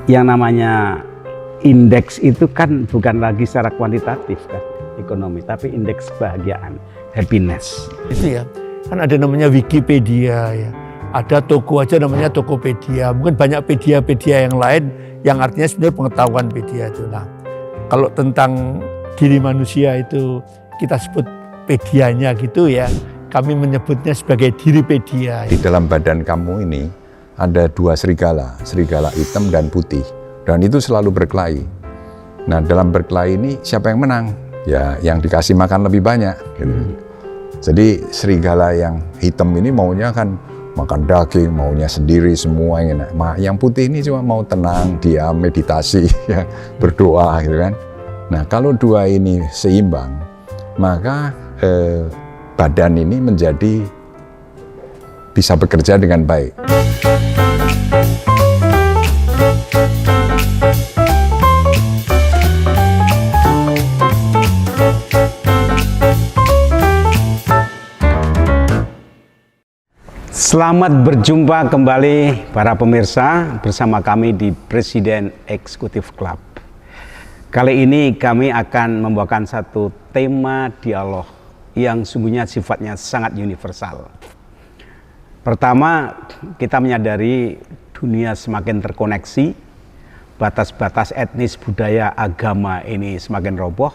yang namanya indeks itu kan bukan lagi secara kuantitatif kan ekonomi, tapi indeks kebahagiaan, happiness. Itu ya, kan ada namanya Wikipedia ya. Ada toko aja namanya Tokopedia. Mungkin banyak pedia-pedia yang lain yang artinya sebenarnya pengetahuan pedia itu. Nah, kalau tentang diri manusia itu kita sebut pedianya gitu ya. Kami menyebutnya sebagai diri pedia. Di dalam badan kamu ini ada dua serigala, serigala hitam dan putih. Dan itu selalu berkelahi. Nah, dalam berkelahi ini siapa yang menang? Ya, yang dikasih makan lebih banyak. Gitu. Jadi serigala yang hitam ini maunya kan makan daging, maunya sendiri semua yang enak. Yang putih ini cuma mau tenang, diam, meditasi, ya, berdoa gitu kan. Nah, kalau dua ini seimbang, maka badan ini menjadi bisa bekerja dengan baik. Selamat berjumpa kembali para pemirsa bersama kami di Presiden Eksekutif Club. Kali ini kami akan membawakan satu tema dialog yang sungguhnya sifatnya sangat universal. Pertama, kita menyadari dunia semakin terkoneksi, batas-batas etnis, budaya, agama ini semakin roboh,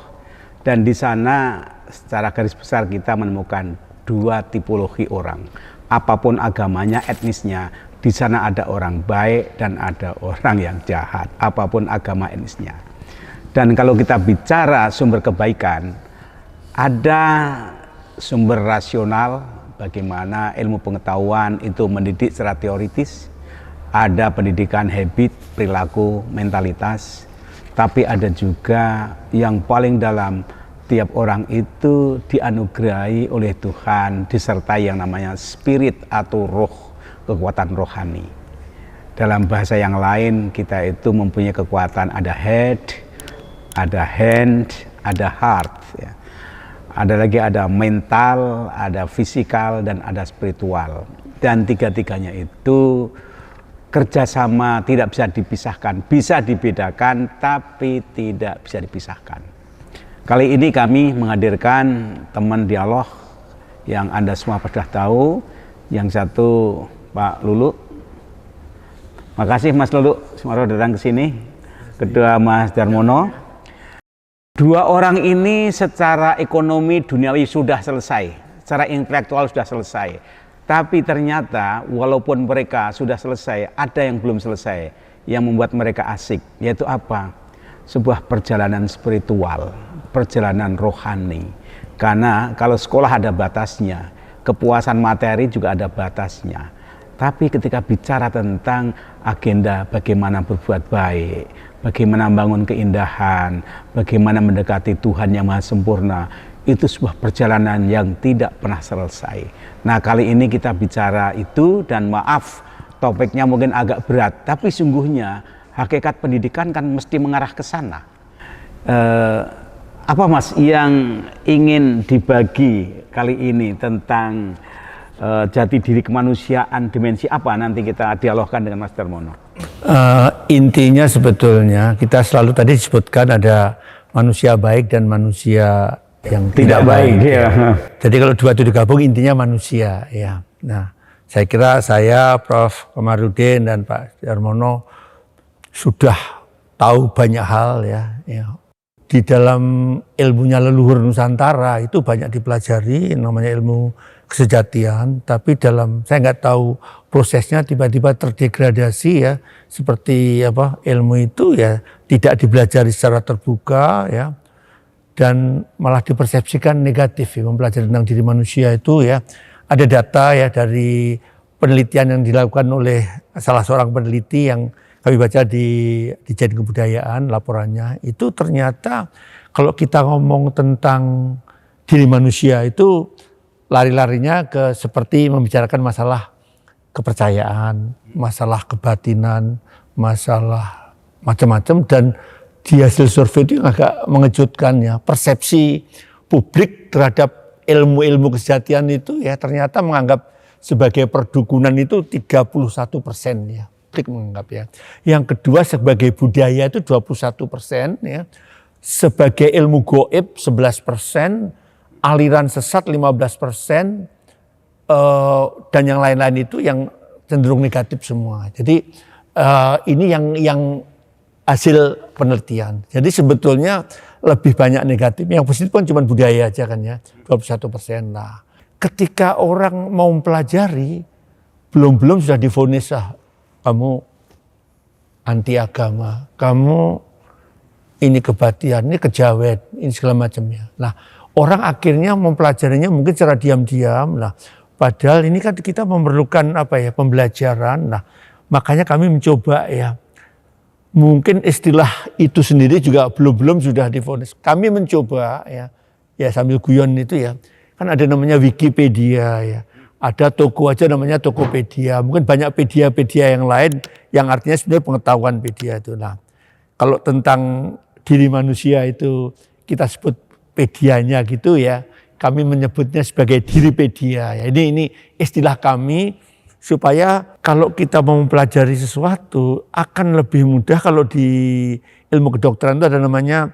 dan di sana secara garis besar kita menemukan dua tipologi orang. Apapun agamanya, etnisnya, di sana ada orang baik dan ada orang yang jahat, apapun agama etnisnya. Dan kalau kita bicara sumber kebaikan, ada sumber rasional, bagaimana ilmu pengetahuan itu mendidik secara teoritis, ada pendidikan habit, perilaku, mentalitas, tapi ada juga yang paling dalam, tiap orang itu dianugerahi oleh Tuhan disertai yang namanya spirit atau roh, kekuatan rohani. Dalam bahasa yang lain, kita itu mempunyai kekuatan, ada head, ada hand, ada heart ya. Ada lagi ada mental, ada fisikal, dan ada spiritual. Dan tiga-tiganya itu kerjasama, tidak bisa dipisahkan, bisa dibedakan tapi tidak bisa dipisahkan. Kali ini kami menghadirkan teman dialog yang Anda semua sudah tahu. Yang satu Pak Lulu. Makasih Mas Lulu, Sumarno datang ke sini. Kedua Mas Darmono. Dua orang ini secara ekonomi duniawi sudah selesai, secara intelektual sudah selesai. Tapi ternyata walaupun mereka sudah selesai, ada yang belum selesai yang membuat mereka asik, yaitu apa? Sebuah perjalanan spiritual, perjalanan rohani. Karena kalau sekolah ada batasnya, kepuasan materi juga ada batasnya. Tapi ketika bicara tentang agenda bagaimana berbuat baik, bagaimana membangun keindahan, bagaimana mendekati Tuhan yang Maha Sempurna, itu sebuah perjalanan yang tidak pernah selesai. Nah, kali ini kita bicara itu, dan maaf topiknya mungkin agak berat, tapi sungguhnya hakikat pendidikan kan mesti mengarah ke sana. Apa Mas yang ingin dibagi kali ini tentang jati diri kemanusiaan, dimensi apa nanti kita dialogkan dengan Mas Darmono? Intinya sebetulnya kita selalu tadi disebutkan ada manusia baik dan manusia yang tidak baik. Ya. Jadi kalau dua itu digabung intinya manusia ya. Nah, saya kira saya, Prof. Komarudin dan Pak Darmono sudah tahu banyak hal ya. Di dalam ilmunya leluhur Nusantara itu banyak dipelajari, namanya ilmu kesejatian, tapi dalam saya nggak tahu prosesnya tiba-tiba terdegradasi ya, seperti apa ilmu itu ya tidak dipelajari secara terbuka ya, dan malah dipersepsikan negatif ya, mempelajari tentang diri manusia itu ya. Ada data ya dari penelitian yang dilakukan oleh salah seorang peneliti yang kami baca di Jain Kebudayaan laporannya, itu ternyata kalau kita ngomong tentang diri manusia itu lari-larinya ke seperti membicarakan masalah kepercayaan, masalah kebatinan, masalah macam-macam, dan di hasil survei itu yang agak mengejutkan ya, persepsi publik terhadap ilmu-ilmu kesejatian itu ya ternyata menganggap sebagai perdukunan itu 31% ya. publik menganggap ya. Yang kedua sebagai budaya itu 21% ya. Sebagai ilmu goib 11%, aliran sesat 15%, dan yang lain-lain itu yang cenderung negatif semua. Jadi ini yang hasil penelitian. Jadi sebetulnya lebih banyak negatif. Yang positif kan cuma budaya aja kan ya, 21%. Nah, ketika orang mau mempelajari, belum sudah divonis, kamu anti agama, kamu ini kebatian, ini kejawen, ini segala macamnya. Nah, orang akhirnya mempelajarinya mungkin secara diam-diam. Nah, padahal ini kan kita memerlukan pembelajaran. Nah, makanya kami mencoba ya. Mungkin istilah itu sendiri juga belum sudah divonis. Kami mencoba ya sambil guyon itu ya. Kan ada namanya Wikipedia ya. Ada toko aja namanya Tokopedia. Mungkin banyak pedia yang lain yang artinya sebenarnya pengetahuan pedia itu. Nah, kalau tentang diri manusia itu kita sebut pedianya gitu ya. Kami menyebutnya sebagai diripedia ya. Ini istilah kami supaya kalau kita mau mempelajari sesuatu akan lebih mudah. Kalau di ilmu kedokteran itu ada namanya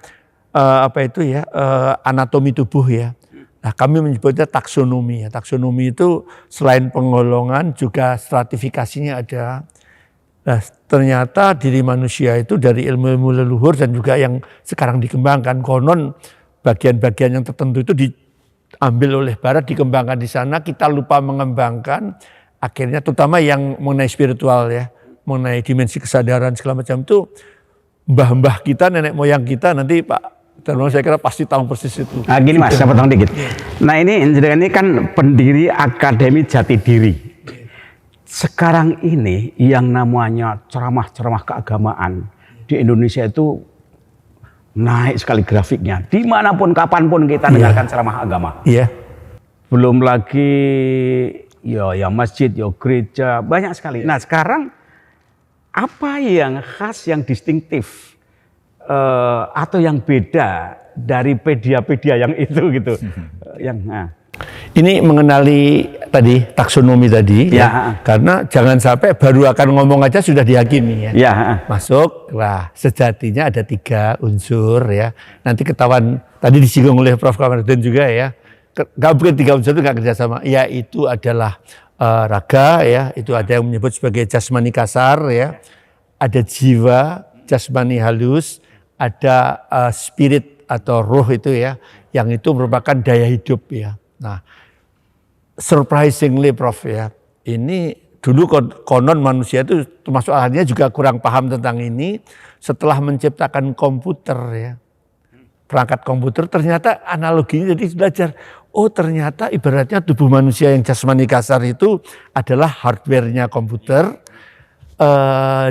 anatomi tubuh ya. Nah, kami menyebutnya taksonomi ya. Taksonomi itu selain penggolongan juga stratifikasinya ada. Nah, ternyata diri manusia itu dari ilmu-ilmu leluhur dan juga yang sekarang dikembangkan, konon bagian-bagian yang tertentu itu diambil oleh barat, dikembangkan di sana, kita lupa mengembangkan, akhirnya terutama yang mengenai spiritual ya, mengenai dimensi kesadaran segala macam itu, mbah-mbah kita, nenek moyang kita nanti Pak Darmawan saya kira pasti tahu persis itu. Nah, gini Mas, saya potong dikit. Nah ini kan pendiri Akademi Jati Diri. Sekarang ini yang namanya ceramah-ceramah keagamaan di Indonesia itu naik sekali grafiknya. Dimanapun, kapanpun kita dengarkan ceramah agama. Iya. Belum lagi ya masjid, ya gereja, banyak sekali. Nah sekarang apa yang khas, yang distintif atau yang beda dari pedia-pedia yang itu gitu? Ini mengenali tadi taksonomi tadi ya, karena jangan sampai baru akan ngomong aja sudah diyakini ya. Masuk, lah sejatinya ada 3 unsur ya. Nanti ketahuan tadi disinggung oleh Prof. Kamarudin juga ya. Gak mungkin 3 unsur itu gak kerjasama. Yaitu adalah raga ya, itu ada yang menyebut sebagai jasmani kasar ya. Ada jiwa, jasmani halus, ada spirit atau roh itu ya, yang itu merupakan daya hidup ya. Nah, surprisingly Prof ya, ini dulu konon manusia itu termasuk akhirnya juga kurang paham tentang ini. Setelah menciptakan komputer ya, perangkat komputer, ternyata analoginya jadi belajar. Oh ternyata ibaratnya tubuh manusia yang jasmani kasar itu adalah hardware-nya komputer,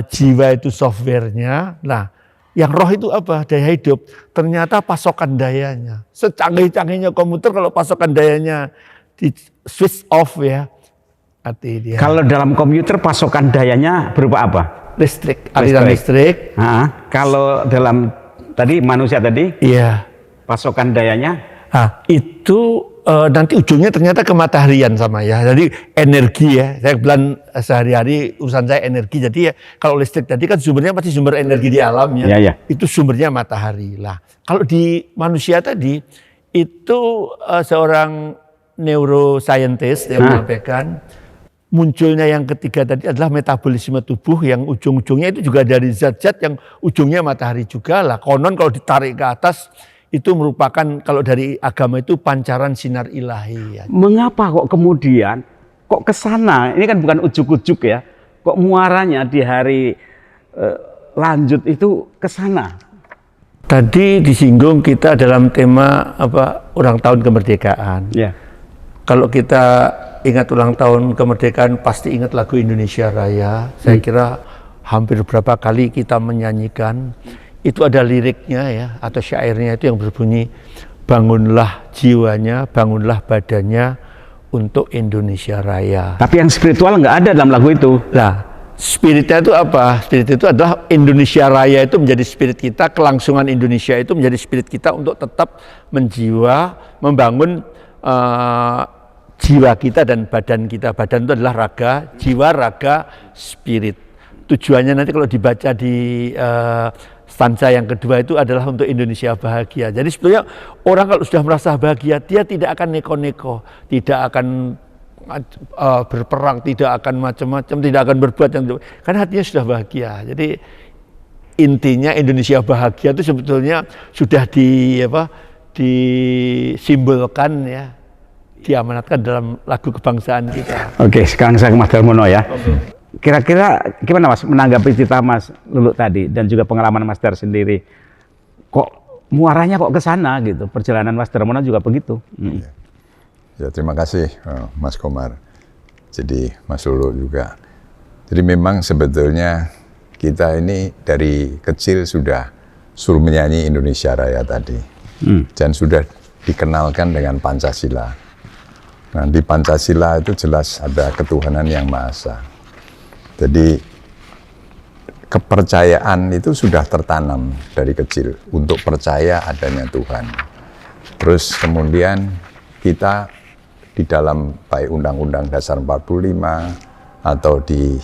jiwa itu software-nya. Nah, yang roh itu apa? Daya hidup. Ternyata pasokan dayanya. Secanggih-canggihnya komputer kalau pasokan dayanya di switch off ya. Artinya. Kalau dalam komputer pasokan dayanya berupa apa? Listrik, aliran listrik. Kalau dalam tadi manusia tadi? Iya. Pasokan dayanya? Itu nanti ujungnya ternyata ke mataharian sama ya. Jadi energi ya. Saya bilang sehari-hari urusan saya energi. Jadi ya kalau listrik tadi kan sumbernya pasti sumber energi di alam ya. Itu sumbernya matahari lah. Kalau di manusia tadi itu seorang neuroscientist yang menyampaikan munculnya yang ketiga tadi adalah metabolisme tubuh yang ujung-ujungnya itu juga dari zat-zat yang ujungnya matahari juga lah. Konon kalau ditarik ke atas itu merupakan kalau dari agama itu pancaran sinar ilahi. Ya. Mengapa kok kemudian kok ke sana? Ini kan bukan ujuk-ujuk ya. Kok muaranya di hari lanjut itu ke sana? Tadi disinggung kita dalam tema ulang tahun kemerdekaan. Ya. Kalau kita ingat ulang tahun kemerdekaan pasti ingat lagu Indonesia Raya. Saya kira hampir berapa kali kita menyanyikan. Itu ada liriknya ya, atau syairnya itu yang berbunyi, bangunlah jiwanya, bangunlah badannya untuk Indonesia Raya. Tapi yang spiritual nggak ada dalam lagu itu. Nah, spiritnya itu apa? Spirit itu adalah Indonesia Raya itu menjadi spirit kita, kelangsungan Indonesia itu menjadi spirit kita untuk tetap menjiwa, membangun jiwa kita dan badan kita. Badan itu adalah raga, jiwa, raga, spirit. tujuannya nanti kalau dibaca di stanza yang kedua itu adalah untuk Indonesia bahagia. Jadi sebetulnya orang kalau sudah merasa bahagia, dia tidak akan neko-neko, tidak akan berperang, tidak akan macam-macam, tidak akan berbuat yang karena hatinya sudah bahagia. Jadi intinya Indonesia bahagia itu sebetulnya sudah disimbolkan ya, diamanatkan dalam lagu kebangsaan kita. Oke, sekarang saya ke Mas Darmono ya. Kira-kira gimana Mas menanggapi cerita Mas Lulu tadi dan juga pengalaman Mas Dar sendiri? Kok muaranya kok ke sana gitu? Perjalanan Mas Darmono juga begitu. Ya, terima kasih Mas Komar. Jadi Mas Lulu juga. Jadi memang sebetulnya kita ini dari kecil sudah suruh menyanyi Indonesia Raya tadi. Dan sudah dikenalkan dengan Pancasila. Nah, di Pancasila itu jelas ada ketuhanan yang Maha Esa. Jadi kepercayaan itu sudah tertanam dari kecil untuk percaya adanya Tuhan. Terus kemudian kita di dalam baik Undang-Undang Dasar 45 atau di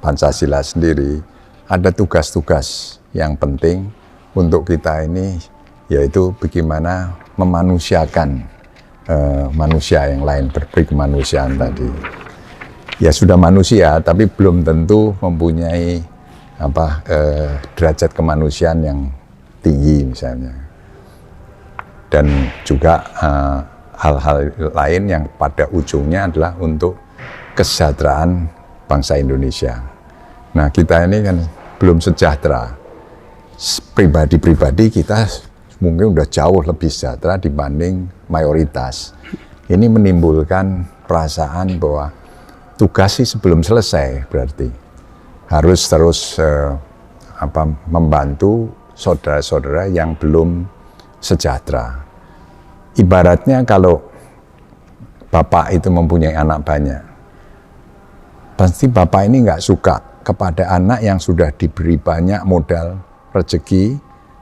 Pancasila sendiri ada tugas-tugas yang penting untuk kita ini, yaitu bagaimana memanusiakan manusia yang lain, berberi kemanusiaan tadi. Ya sudah manusia, tapi belum tentu mempunyai derajat kemanusiaan yang tinggi misalnya. Dan juga hal-hal lain yang pada ujungnya adalah untuk kesejahteraan bangsa Indonesia. Nah, kita ini kan belum sejahtera. Pribadi-pribadi kita mungkin udah jauh lebih sejahtera dibanding mayoritas. Ini menimbulkan perasaan bahwa tugas sih sebelum selesai, berarti harus terus membantu saudara-saudara yang belum sejahtera. Ibaratnya kalau bapak itu mempunyai anak banyak, pasti bapak ini nggak suka kepada anak yang sudah diberi banyak modal rezeki,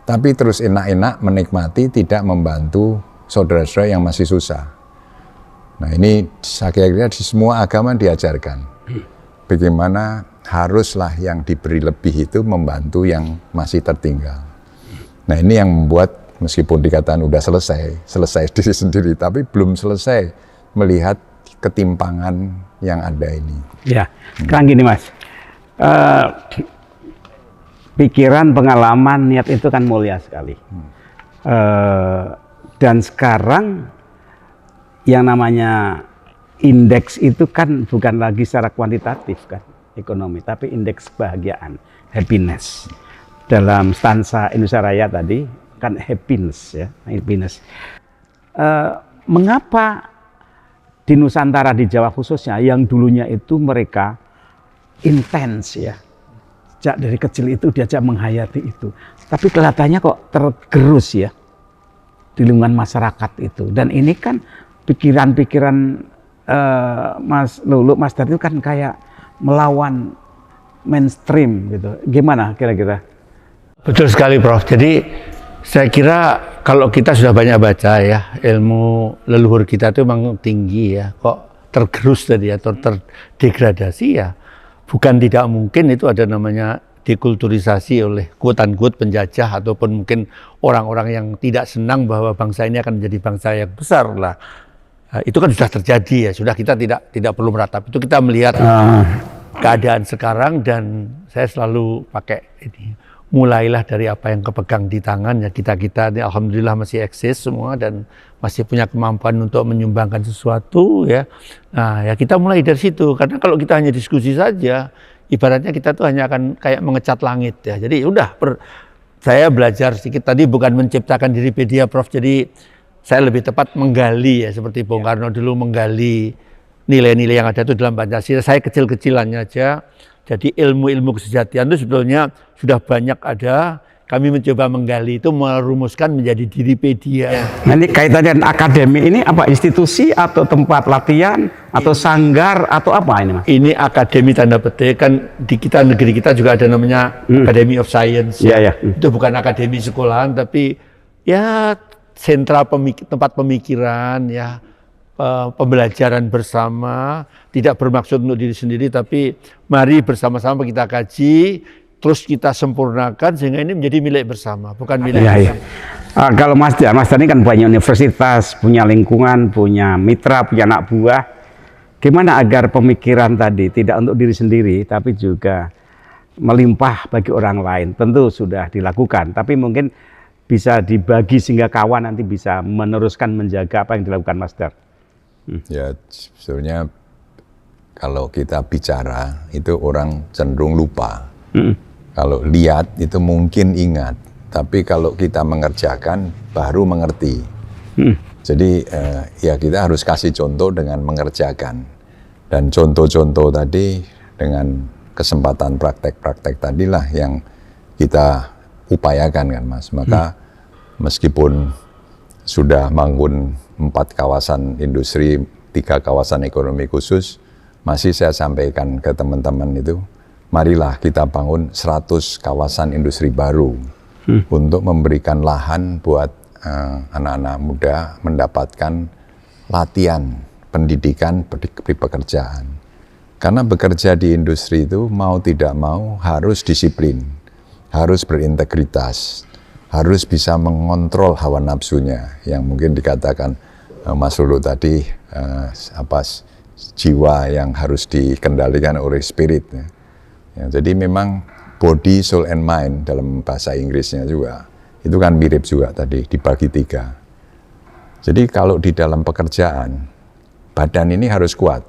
tapi terus enak-enak menikmati, tidak membantu saudara-saudara yang masih susah. Nah, ini saya kira di semua agama diajarkan. Bagaimana haruslah yang diberi lebih itu membantu yang masih tertinggal. Nah, ini yang membuat meskipun dikatakan udah selesai diri sendiri, tapi belum selesai melihat ketimpangan yang ada ini. Ya, sekarang gini Mas, pikiran, pengalaman, niat itu kan mulia sekali. Dan sekarang yang namanya indeks itu kan bukan lagi secara kuantitatif kan ekonomi, tapi indeks kebahagiaan, happiness. Dalam stansa Indonesia Raya tadi kan happiness ya, happiness. Mengapa di Nusantara, di Jawa khususnya, yang dulunya itu mereka intens ya, sejak dari kecil itu diajak menghayati itu, tapi kelihatannya kok tergerus ya di lingkungan masyarakat itu. Dan ini kan pikiran-pikiran Mas Lulu, Mas Dar itu kan kayak melawan mainstream gitu. Gimana kira-kira? Betul sekali Prof. Jadi saya kira kalau kita sudah banyak baca ya, ilmu leluhur kita itu memang tinggi ya. Kok tergerus tadi atau terdegradasi ya. Bukan tidak mungkin itu ada namanya dekulturisasi oleh quote-unquote penjajah ataupun mungkin orang-orang yang tidak senang bahwa bangsa ini akan menjadi bangsa yang besar lah. Itu kan sudah terjadi ya, sudah kita tidak perlu meratap. Itu kita melihat keadaan sekarang dan saya selalu pakai ini. Mulailah dari apa yang kepegang di tangan ya, kita ini alhamdulillah masih eksis semua dan masih punya kemampuan untuk menyumbangkan sesuatu ya. Nah, ya kita mulai dari situ, karena kalau kita hanya diskusi saja, ibaratnya kita tuh hanya akan kayak mengecat langit ya. Jadi udah saya belajar sedikit tadi, bukan menciptakan Diripedia Prof. Jadi saya lebih tepat menggali ya, seperti Bung Karno dulu menggali nilai-nilai yang ada itu dalam Pancasila. Saya kecil-kecilannya aja. Jadi ilmu-ilmu kesejahteraan itu sebetulnya sudah banyak ada. Kami mencoba menggali itu, merumuskan menjadi Diripedia. Nah, ini kaitannya dengan akademi ini apa? Institusi atau tempat latihan atau sanggar atau apa ini Mas? Ini akademi tanda petik, kan di kita negeri kita juga ada namanya Academy of Science. Ya. Itu bukan akademi sekolahan tapi ya sentra tempat pemikiran ya, pembelajaran bersama, tidak bermaksud untuk diri sendiri, tapi mari bersama-sama kita kaji, terus kita sempurnakan sehingga ini menjadi milik bersama, bukan milik Iya. Kalau Mas Dan ini kan banyak universitas, punya lingkungan, punya mitra, punya anak buah. Gimana agar pemikiran tadi tidak untuk diri sendiri, tapi juga melimpah bagi orang lain? Tentu sudah dilakukan, tapi mungkin bisa dibagi sehingga kawan nanti bisa meneruskan menjaga apa yang dilakukan Mas Dan. Ya, sebetulnya kalau kita bicara itu orang cenderung lupa. Kalau lihat itu mungkin ingat, tapi kalau kita mengerjakan baru mengerti. Jadi ya kita harus kasih contoh dengan mengerjakan. Dan contoh-contoh tadi dengan kesempatan praktek-praktek tadilah yang kita upayakan kan Mas. Maka meskipun sudah bangun 4 kawasan industri, 3 kawasan ekonomi khusus, masih saya sampaikan ke teman-teman itu, marilah kita bangun 100 kawasan industri baru untuk memberikan lahan buat anak-anak muda mendapatkan latihan, pendidikan di pekerjaan. Karena bekerja di industri itu mau tidak mau harus disiplin, harus berintegritas, harus bisa mengontrol hawa nafsunya, yang mungkin dikatakan Mas Lulu tadi, jiwa yang harus dikendalikan oleh spirit. Ya, jadi memang body, soul, and mind dalam bahasa Inggrisnya juga, itu kan mirip juga tadi, dibagi 3. Jadi kalau di dalam pekerjaan, badan ini harus kuat.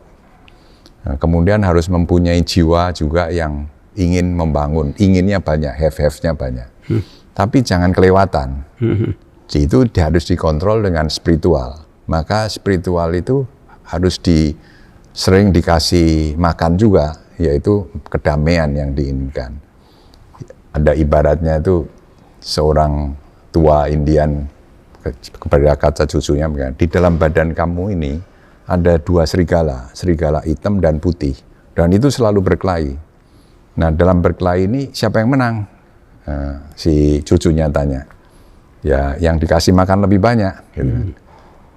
Nah, kemudian harus mempunyai jiwa juga yang ingin membangun, inginnya banyak, have-have-nya banyak. Tapi jangan kelewatan. Itu harus dikontrol dengan spiritual. Maka spiritual itu harus sering dikasih makan juga, yaitu kedamaian yang diinginkan. Ada ibaratnya itu seorang tua Indian kepada kata cucunya, di dalam badan kamu ini ada 2 serigala, serigala hitam dan putih, dan itu selalu berkelahi. Nah, dalam berkelahi ini siapa yang menang? Si cucunya tanya. Ya, yang dikasih makan lebih banyak. Gitu.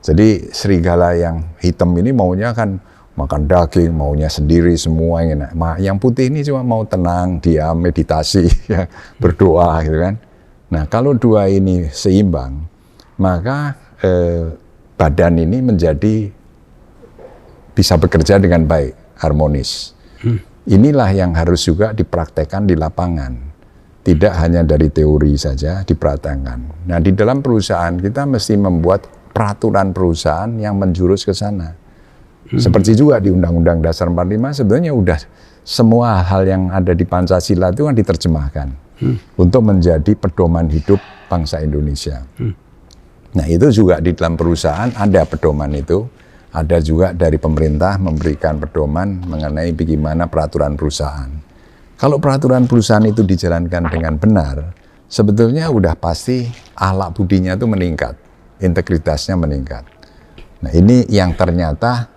Jadi serigala yang hitam ini maunya kan makan daging, maunya sendiri semua yang enak. Yang putih ini cuma mau tenang, diam, meditasi, ya, berdoa gitu kan. Nah, kalau 2 ini seimbang, maka badan ini menjadi bisa bekerja dengan baik, harmonis. Inilah yang harus juga dipraktekkan di lapangan. Tidak hanya dari teori saja dipraktekkan. Nah, di dalam perusahaan kita mesti membuat peraturan perusahaan yang menjurus ke sana. Seperti juga di Undang-Undang Dasar 45 sebenarnya udah semua hal yang ada di Pancasila itu kan diterjemahkan untuk menjadi pedoman hidup bangsa Indonesia. Nah, itu juga di dalam perusahaan ada pedoman itu, ada juga dari pemerintah memberikan pedoman mengenai bagaimana peraturan perusahaan. Kalau peraturan perusahaan itu dijalankan dengan benar, sebetulnya udah pasti akhlak budinya itu meningkat, integritasnya meningkat. Nah, ini yang ternyata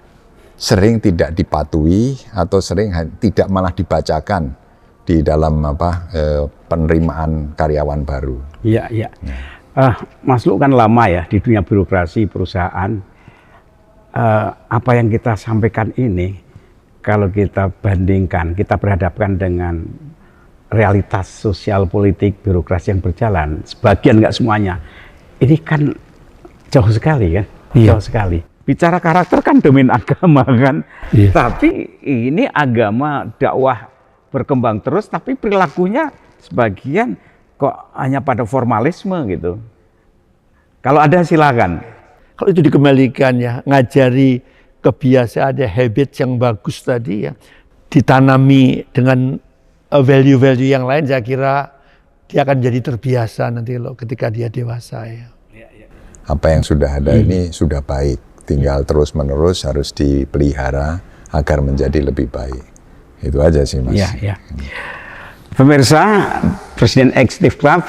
sering tidak dipatuhi atau sering tidak malah dibacakan di dalam penerimaan karyawan baru. Iya, iya. Mas Lu kan lama ya di dunia birokrasi perusahaan. Apa yang kita sampaikan ini, kalau kita bandingkan, kita berhadapkan dengan realitas sosial politik birokrasi yang berjalan, sebagian nggak semuanya, ini kan jauh sekali kan, jauh sekali. Bicara karakter kan domain agama kan, tapi ini agama dakwah berkembang terus, tapi perilakunya sebagian kok hanya pada formalisme gitu. Kalau ada silakan. Kalau itu dikembalikan ya, ngajari kebiasaan, ada habit yang bagus tadi ya, ditanami dengan value-value yang lain, saya kira dia akan jadi terbiasa nanti ketika dia dewasa ya. Apa yang sudah ada ini sudah baik, tinggal terus-menerus harus dipelihara agar menjadi lebih baik. Itu aja sih Mas. Iya. Pemirsa, Presiden Executive Club,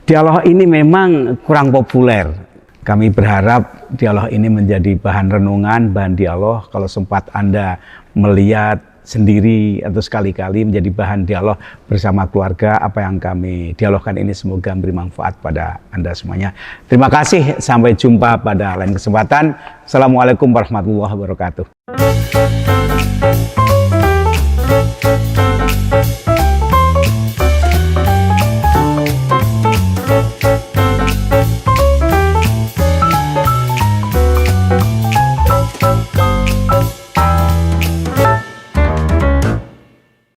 dialog ini memang kurang populer. Kami berharap dialog ini menjadi bahan renungan, bahan dialog. Kalau sempat Anda melihat sendiri atau sekali-kali menjadi bahan dialog bersama keluarga. Apa yang kami dialogkan ini semoga memberi manfaat pada Anda semuanya. Terima kasih, sampai jumpa pada lain kesempatan. Assalamualaikum warahmatullahi wabarakatuh.